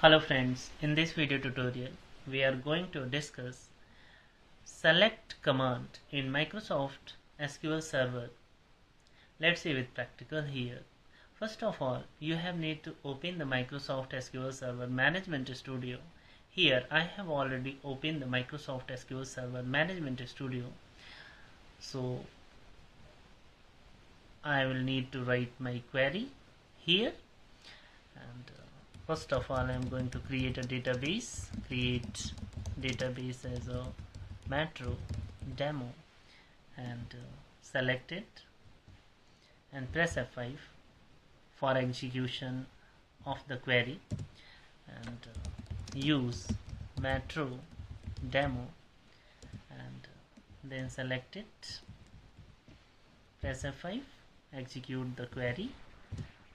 Hello friends, in this video tutorial we are going to discuss select command in Microsoft SQL Server. Let's see with practical here. First of all, you have need to open the Microsoft SQL Server Management Studio. Here I have already opened the Microsoft SQL Server Management Studio. So I will need to write my query here, and first of all I am going to create a database. Create database as a metro demo, and select it and press F5 for execution of the query, and use metro demo, and then select it, press F5, execute the query.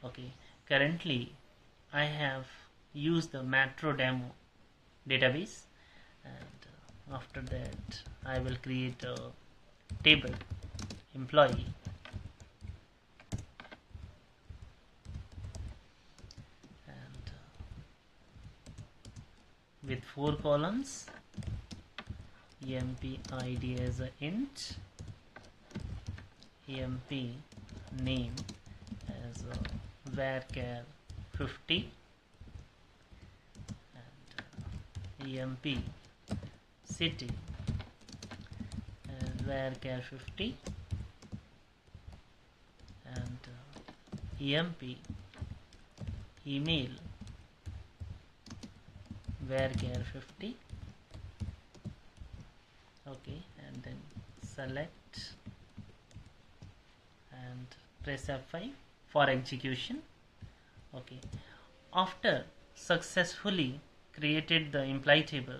Okay, currently I have used the metro demo database, and after that I will create a table employee, and with 4 columns, emp id as a int, emp name as a varchar 50, and emp city as varchar 50, and emp email varchar 50. Okay, and then select and press F5 for execution. Okay, after successfully created the employee table,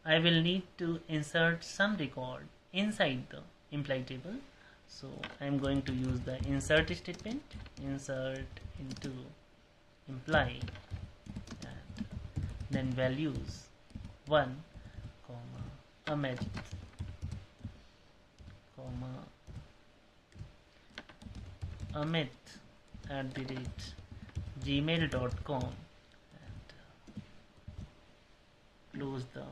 I will need to insert some record inside the employee table. So I am going to use the insert statement, insert into employee, and then values 1, Amit, Amit @gmail.com, and close the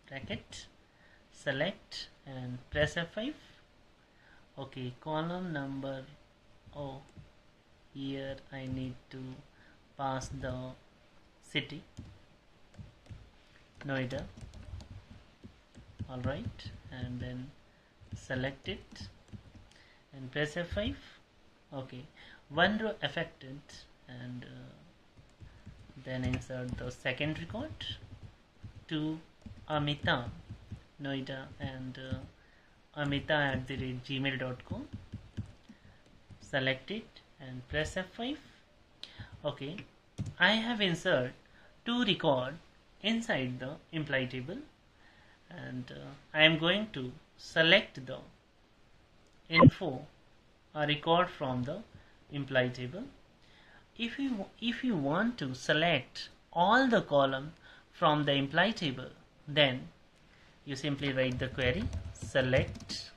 bracket, select and press F5. Okay, column number here I need to pass the city Noida. Alright, and then select it and press F5. Okay, one row affected, and then insert the second record to Amita Noida, and Amita @gmail.com. Select it and press F5. Okay, I have inserted 2 records inside the employee table, and I am going to select the info, a record from the employee table. If you want to select all the columns from the employee table, then you simply write the query select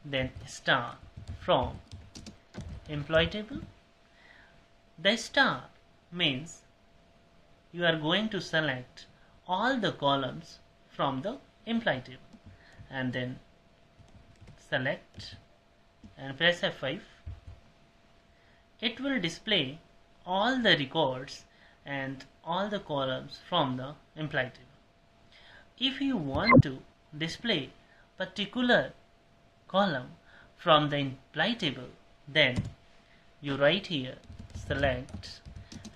then star from employee table. The star means you are going to select all the columns from the employee table, and then select and press F5. It will display all the records and all the columns from the employee table. If you want to display particular column from the employee table, then you write here select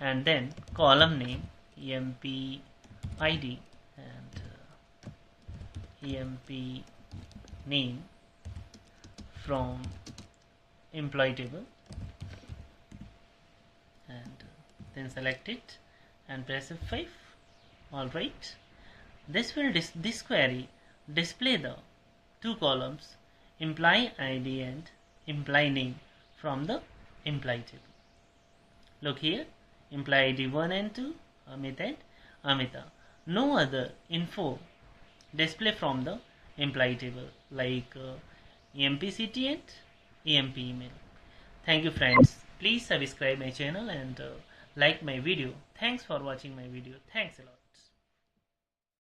and then column name emp id and emp name from employee table, and then select it and press F5. Alright, this will this query display the 2 columns employee id and employee name from the employee table. Look here, employee id 1 and 2, Amit and Amita. No other info display from the employee table like emp city and emp email. Thank you friends. Please subscribe my channel and like my video. Thanks for watching my video. Thanks a lot.